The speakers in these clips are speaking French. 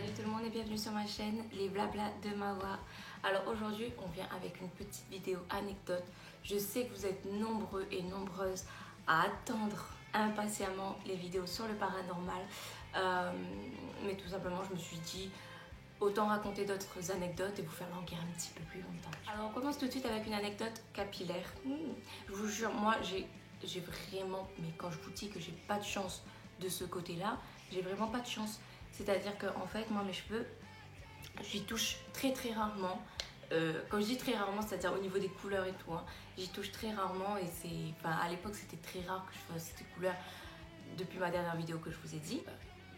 Salut tout le monde et bienvenue sur ma chaîne Les Blabla de Mawa. Alors aujourd'hui on vient avec une petite vidéo anecdote. Je sais que vous êtes nombreux et nombreuses à attendre impatiemment les vidéos sur le paranormal, mais tout simplement je me suis dit autant raconter d'autres anecdotes et vous faire languir un petit peu plus longtemps. Alors on commence tout de suite avec une anecdote capillaire. Je vous jure, moi j'ai vraiment, mais quand je vous dis que j'ai pas de chance de ce côté là, j'ai vraiment pas de chance. C'est-à-dire que en fait, moi mes cheveux, j'y touche très rarement. Quand je dis très rarement, c'est-à-dire au niveau des couleurs et tout, hein, j'y touche très rarement et c'est, enfin, à l'époque c'était très rare que je fasse ces couleurs depuis ma dernière vidéo que je vous ai dit.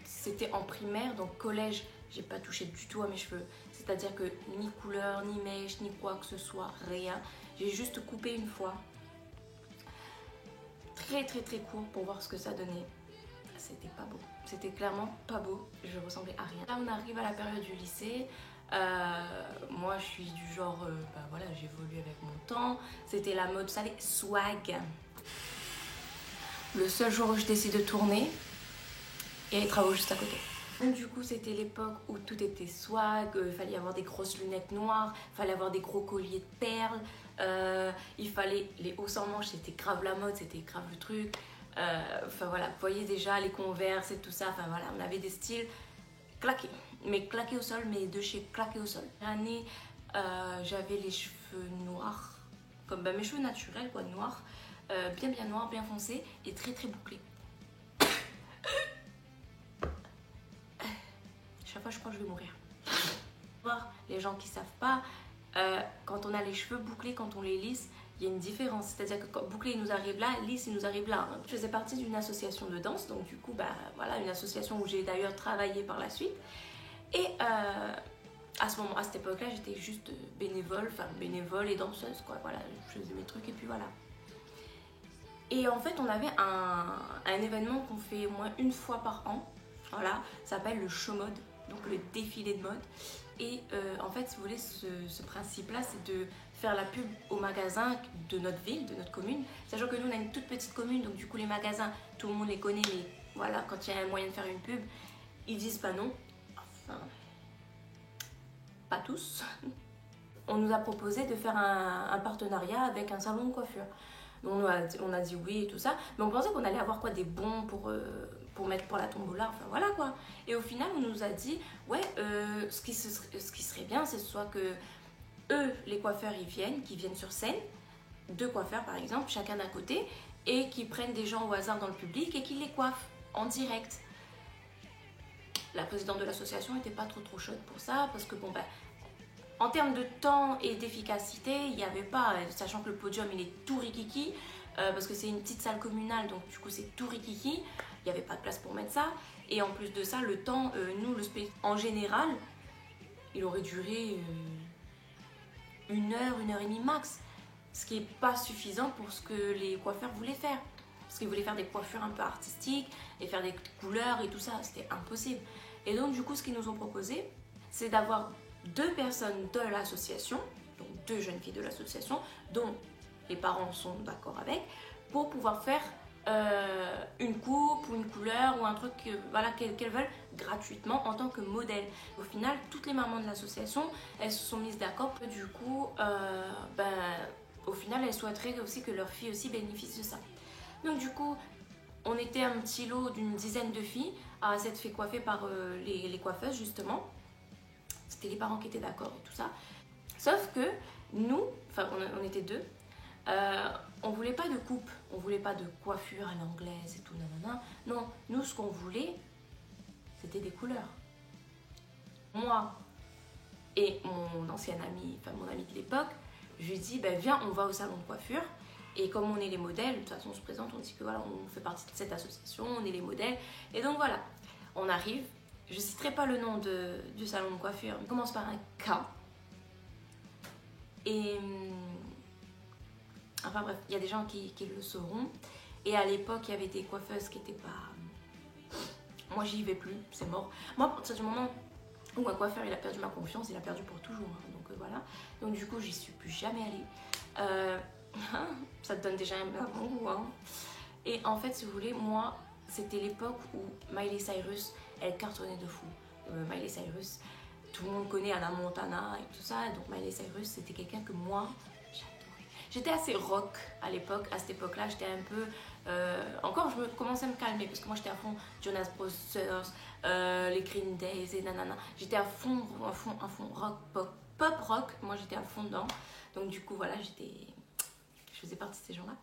C'était en primaire, donc collège, j'ai pas touché du tout à mes cheveux. C'est-à-dire que ni couleur, ni mèche, ni quoi que ce soit, rien. J'ai juste coupé une fois. Très court pour voir ce que ça donnait. C'était pas beau, c'était clairement pas beau, je ressemblais à rien. Là on arrive à la période du lycée, moi je suis du genre, voilà, j'évolue avec mon temps, c'était la mode, ça allait swag. Le seul jour où je décide de tourner, il y a les travaux juste à côté. Donc du coup c'était l'époque où tout était swag, il fallait avoir des grosses lunettes noires, il fallait avoir des gros colliers de perles, il fallait les hauts sans manches, c'était grave la mode, c'était grave le truc. Enfin voilà, vous voyez déjà les Converse et tout ça, enfin voilà, on avait des styles claqués, mais claqués au sol, mais de chez claqués au sol. L'année, j'avais les cheveux noirs, comme mes cheveux naturels quoi, noirs, bien noirs, bien foncés et très bouclés. Chaque fois je crois que je vais mourir. Les gens qui savent pas, quand on a les cheveux bouclés, quand on les lisse, il y a une différence, c'est-à-dire que quand bouclé il nous arrive là, lisse il nous arrive là. Je faisais partie d'une association de danse, donc du coup voilà, une association où j'ai d'ailleurs travaillé par la suite. Et à cette époque-là, j'étais juste bénévole et danseuse quoi. Voilà, je faisais mes trucs et puis voilà. Et en fait, on avait un événement qu'on fait au moins une fois par an. Voilà, ça s'appelle le show mode, donc le défilé de mode. Et en fait, si vous voulez, ce principe-là, c'est de faire la pub aux magasins de notre ville, de notre commune. Sachant que nous, on a une toute petite commune, donc du coup, les magasins, tout le monde les connaît, mais voilà, quand il y a un moyen de faire une pub, ils disent pas non. Enfin, pas tous. On nous a proposé de faire un partenariat avec un salon de coiffure. Donc on a dit oui et tout ça, mais on pensait qu'on allait avoir quoi, des bons pour mettre pour la tombola, enfin voilà quoi. Et au final on nous a dit ouais, ce qui serait bien, c'est soit que eux, les coiffeurs, qui viennent sur scène, 2 coiffeurs par exemple, chacun d'un côté, et qui prennent des gens au hasard dans le public et qui les coiffent en direct. La présidente de l'association n'était pas trop chaude pour ça, parce que en termes de temps et d'efficacité, il n'y avait pas, sachant que le podium il est tout rikiki, parce que c'est une petite salle communale, donc du coup c'est tout rikiki, il n'y avait pas de place pour mettre ça. Et en plus de ça, le temps, nous, le spectacle en général, il aurait duré 1 heure, 1 heure et demie max, ce qui n'est pas suffisant pour ce que les coiffeurs voulaient faire. Parce qu'ils voulaient faire des coiffures un peu artistiques et faire des couleurs et tout ça, c'était impossible. Et donc du coup, ce qu'ils nous ont proposé, c'est d'avoir 2 personnes de l'association, donc 2 jeunes filles de l'association, dont les parents sont d'accord avec, pour pouvoir faire une coupe ou une couleur ou un truc voilà, qu'elles veulent gratuitement en tant que modèle. Au final, toutes les mamans de l'association, elles se sont mises d'accord. Du coup, au final, elles souhaiteraient aussi que leurs filles aussi bénéficient de ça. Donc du coup, on était un petit lot d'une dizaine de filles à s'être fait coiffer par les coiffeuses justement. C'était les parents qui étaient d'accord et tout ça. Sauf que nous, enfin on était 2, on voulait pas de coupe, on voulait pas de coiffure à l'anglaise et tout, nanana. Non, nous ce qu'on voulait, c'était des couleurs. Moi et mon ancien ami, enfin mon ami de l'époque, je lui dis viens, on va au salon de coiffure. Et comme on est les modèles, de toute façon on se présente, on dit que voilà, on fait partie de cette association, on est les modèles. Et donc voilà, on arrive. Je ne citerai pas le nom du salon de coiffure, on commence par un K. Et enfin bref, il y a des gens qui le sauront. Et à l'époque, il y avait des coiffeuses qui n'étaient pas... Moi, j'y vais plus, c'est mort. Moi, à partir du moment où un coiffeur il a perdu ma confiance, il a perdu pour toujours. Hein. Donc voilà. Donc du coup, j'y suis plus jamais allée. Ça te donne déjà un bon goût. Hein. Et en fait, si vous voulez, moi, c'était l'époque où Miley Cyrus, elle cartonnait de fou. Miley Cyrus. Tout le monde connaît Anna Montana et tout ça. Donc Miley Cyrus, c'était quelqu'un que moi, j'adorais. J'étais assez rock à l'époque. À cette époque-là, j'étais un peu... encore, je commençais à me calmer parce que moi, j'étais à fond Jonas Brothers, les Green Days et nanana. J'étais à fond rock, pop rock. Moi, j'étais à fond dedans. Donc du coup, voilà, je faisais partie de ces gens-là.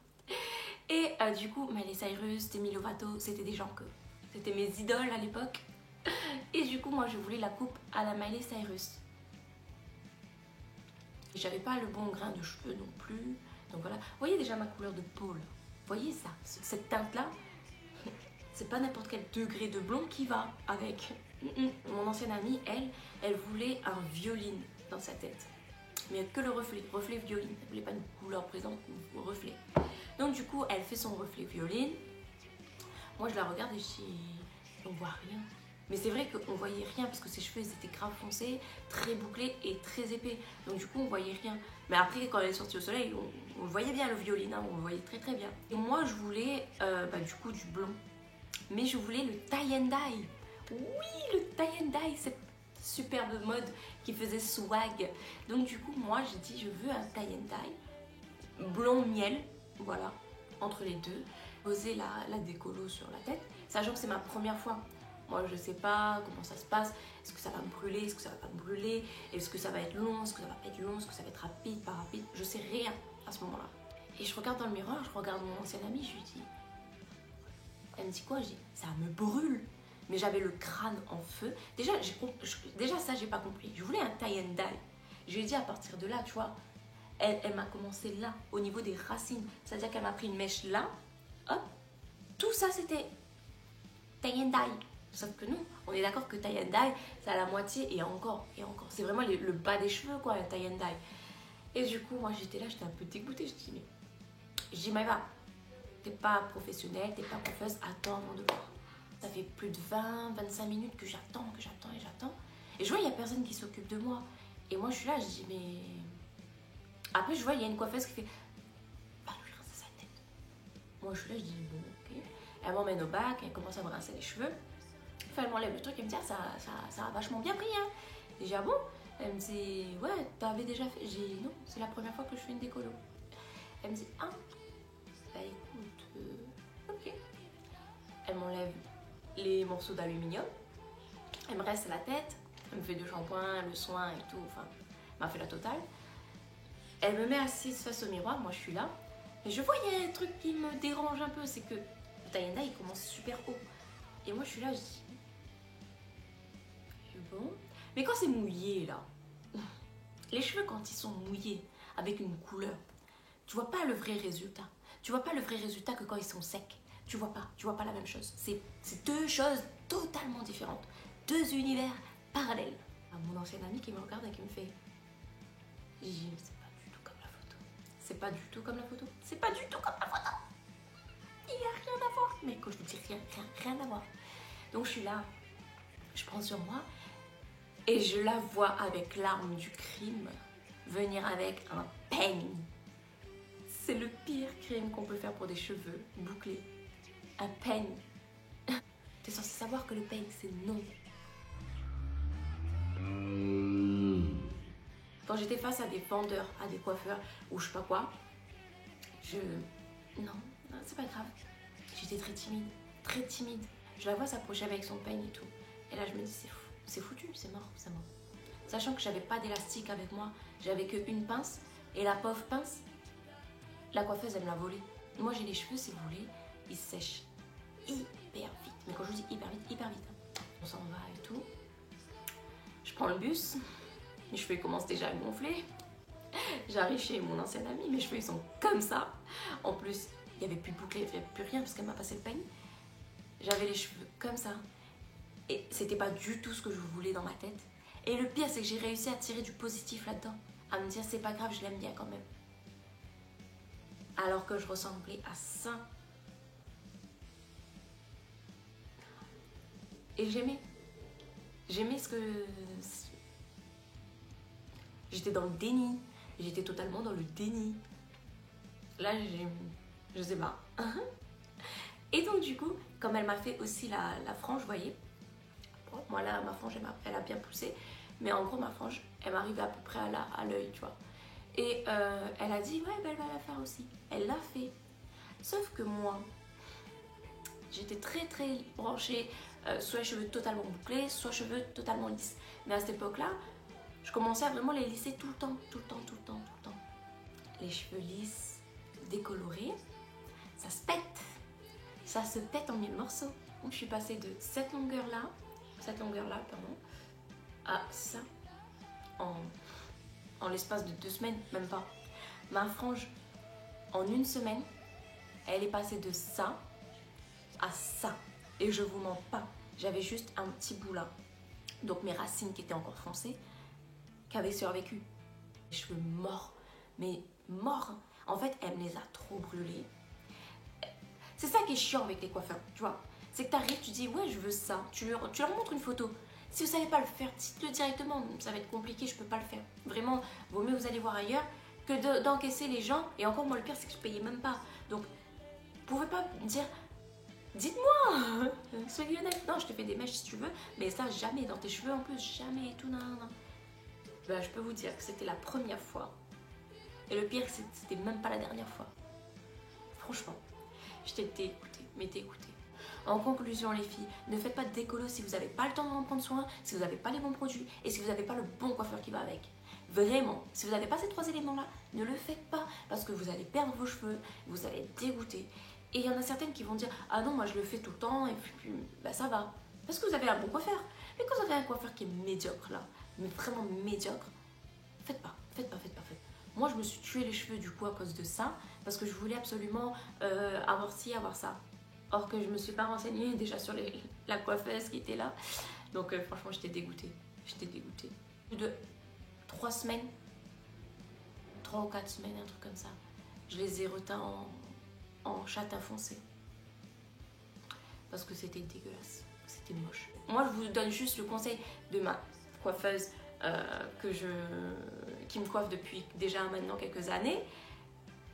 Et du coup, Miley Cyrus, Demi Lovato, c'était des gens que... C'était mes idoles à l'époque. Et du coup, moi, je voulais la coupe à la Miley Cyrus. J'avais pas le bon grain de cheveux non plus. Donc voilà. Vous voyez déjà ma couleur de peau, là. Vous voyez ça? Cette teinte-là, c'est pas n'importe quel degré de blond qui va avec. Mon ancienne amie, elle voulait un violine dans sa tête. Mais que le reflet violine. Elle voulait pas une couleur présente, un reflet. Donc du coup, elle fait son reflet violine. Moi, je la regarde et je dis, on voit rien. Mais c'est vrai qu'on voyait rien parce que ses cheveux ils étaient grave foncés, très bouclés et très épais. Donc du coup, on voyait rien. Mais après, quand elle est sortie au soleil, on le voyait bien le violine, hein, on le voyait très très bien. Et moi, je voulais du coup du blond. Mais je voulais le tie and dye. Oui, le tie and dye, cette superbe mode qui faisait swag. Donc du coup, moi, j'ai dit, je veux un tie and dye. Blond miel, voilà, entre les deux. Poser la décolo sur la tête, sachant que c'est ma première fois. Moi, je sais pas comment ça se passe. Est-ce que ça va me brûler? Est-ce que ça va pas me brûler? Est-ce que ça va être long? Est-ce que ça va pas être long? Est-ce que ça va être rapide? Pas rapide? Je sais rien à ce moment-là. Et je regarde dans le miroir, je regarde mon ancienne amie, je lui dis... Elle me dit quoi? Je dis, ça me brûle. Mais j'avais le crâne en feu. Déjà ça, j'ai pas compris. Je voulais un tie and dye. Je lui ai dit à partir de là, tu vois, elle m'a commencé là, au niveau des racines. C'est-à-dire qu'elle m'a pris une mèche là, hop, tout ça c'était tie and dye. Sauf que non, on est d'accord que tie and dye, c'est à la moitié et encore, et encore. C'est vraiment le bas des cheveux, quoi, un tie and dye. Et du coup, moi, j'étais là, j'étais un peu dégoûtée. Je dis, Maëva, t'es pas professionnelle, t'es pas coiffeuse, attends avant de voir. Ça fait plus de 20-25 minutes que j'attends. Et je vois, il y a personne qui s'occupe de moi. Et moi, je suis là, je dis, mais... Après, je vois, il y a une coiffeuse qui fait, va lui rincer sa tête. Moi, je suis là, je dis, bon, ok. Elle m'emmène au bac, elle commence à me rincer les cheveux. Enfin, elle m'enlève le truc, elle me dit, ah, ça a vachement bien pris, hein. Et j'ai dit, ah bon? Elle me dit, ouais, t'avais déjà fait? J'ai dit, non, c'est la première fois que je fais une décolo. Elle me dit, ah, bah écoute, ok. Elle m'enlève les morceaux d'aluminium, elle me reste la tête, elle me fait du shampoing, le soin et tout, enfin, elle m'a fait la totale. Elle me met assise face au miroir, moi je suis là, mais je vois, il y a un truc qui me dérange un peu, c'est que le tie and dye, il commence super haut. Et moi je suis là, je dis, bon. Mais quand c'est mouillé là, les cheveux quand ils sont mouillés avec une couleur, tu vois pas le vrai résultat. Tu vois pas le vrai résultat que quand ils sont secs. Tu vois pas la même chose. C'est deux choses totalement différentes. Deux univers parallèles. Mon ancienne amie qui me regarde et qui me fait, j'ai dit, c'est pas du tout comme la photo. C'est pas du tout comme la photo. C'est pas du tout comme la photo. Il y a rien à voir. Mais quand je vous dis rien à voir. Donc je suis là, je prends sur moi et je la vois avec l'arme du crime venir avec un peigne. C'est le pire crime qu'on peut faire pour des cheveux bouclés. Un peigne. T'es censé savoir que le peigne, c'est non. Quand j'étais face à des vendeurs, à des coiffeurs, ou je sais pas quoi, non, c'est pas grave. J'étais très timide, très timide. Je la vois s'approcher avec son peigne et tout. Et là, je me dis, c'est foutu, c'est mort. Sachant que j'avais pas d'élastique avec moi, j'avais qu'une pince. Et la pauvre pince, la coiffeuse, elle me l'a volée. Moi, j'ai les cheveux, si vous voulez, ils sèchent hyper vite. Mais quand je vous dis hyper vite. On s'en va et tout. Je prends le bus. Mes cheveux commencent déjà à gonfler. J'arrive chez mon ancienne amie. Mes cheveux, ils sont comme ça. En plus, il n'y avait plus de bouclé, il n'y avait plus rien parce qu'elle m'a passé le peigne. J'avais les cheveux comme ça. Et c'était pas du tout ce que je voulais dans ma tête. Et le pire, c'est que j'ai réussi à tirer du positif là-dedans. À me dire, c'est pas grave, je l'aime bien quand même. Alors que je ressemblais à ça. Et j'aimais ce que... J'étais dans le déni. J'étais totalement dans le déni. Là, je sais pas. Et donc du coup, comme elle m'a fait aussi la frange, vous voyez, Moi là, ma frange, elle a bien poussé. Mais en gros, ma frange, elle m'arrive à peu près à l'œil, tu vois. Et elle a dit, ouais, elle va la faire aussi. Elle l'a fait. Sauf que moi, j'étais très très branchée, soit cheveux totalement bouclés, soit cheveux totalement lisses. Mais à cette époque-là, je commençais à vraiment les lisser tout le temps, tout le temps, tout le temps, tout le temps. Les cheveux lisses, décolorés, ça se pète. Ça se pète en mille morceaux. Donc je suis passée de cette longueur-là, pardon, à ça en l'espace de 2 semaines, même pas. Ma frange, en 1 semaine, elle est passée de ça à ça. Et je vous mens pas, j'avais juste un petit bout là. Donc mes racines qui étaient encore foncées, qui avaient survécu. Les cheveux morts, mais morts. En fait, elle me les a trop brûlés. C'est ça qui est chiant avec les coiffeurs, tu vois. C'est que tu arrives, tu dis ouais je veux ça, tu leur montres une photo. Si vous savez pas le faire, dites-le directement, ça va être compliqué, je peux pas le faire. Vraiment, vaut mieux vous allez voir ailleurs que d'encaisser les gens. Et encore moi le pire c'est que je payais même pas. Donc, vous pouvez pas me dire dites-moi, soyez honnête. Non, je te fais des mèches si tu veux, mais ça jamais dans tes cheveux en plus, jamais et tout, non. Ben, je peux vous dire que c'était la première fois. Et le pire, c'était même pas la dernière fois. Franchement, j'étais dégoûtée, mais dégoûtée. En conclusion, les filles, ne faites pas de décollo si vous n'avez pas le temps d'en prendre soin, si vous n'avez pas les bons produits et si vous n'avez pas le bon coiffeur qui va avec. Vraiment, si vous n'avez pas ces 3 éléments-là, ne le faites pas parce que vous allez perdre vos cheveux, vous allez être dégoûté. Et il y en a certaines qui vont dire « Ah non, moi je le fais tout le temps et puis bah, ça va. » Parce que vous avez un bon coiffeur. Mais quand vous avez un coiffeur qui est médiocre là, mais vraiment médiocre, faites pas. Moi, je me suis tué les cheveux du coup à cause de ça, parce que je voulais absolument avoir ci, avoir ça. Or que je me suis pas renseignée déjà sur la coiffeuse qui était là. Donc franchement, j'étais dégoûtée. Plus de 3 semaines, 3 ou 4 semaines, un truc comme ça, je les ai reteints en châtain foncé. Parce que c'était dégueulasse, c'était moche. Moi, je vous donne juste le conseil de ma coiffeuse qui me coiffe depuis déjà maintenant quelques années.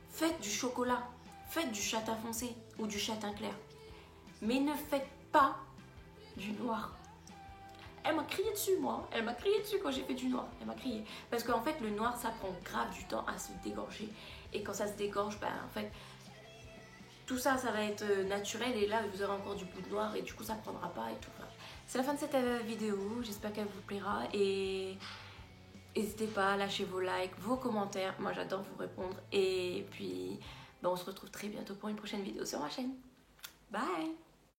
Faites du chocolat, faites du châtain foncé ou du châtain clair. Mais ne faites pas du noir. Elle m'a crié dessus, moi. Elle m'a crié dessus quand j'ai fait du noir. Elle m'a crié. Parce qu'en fait, le noir, ça prend grave du temps à se dégorger. Et quand ça se dégorge, ben, en fait, tout ça, ça va être naturel. Et là, vous aurez encore du bout de noir. Et du coup, ça ne prendra pas et tout. C'est la fin de cette vidéo. J'espère qu'elle vous plaira. Et n'hésitez pas à lâcher vos likes, vos commentaires. Moi, j'adore vous répondre. Et puis, ben, on se retrouve très bientôt pour une prochaine vidéo sur ma chaîne. Bye!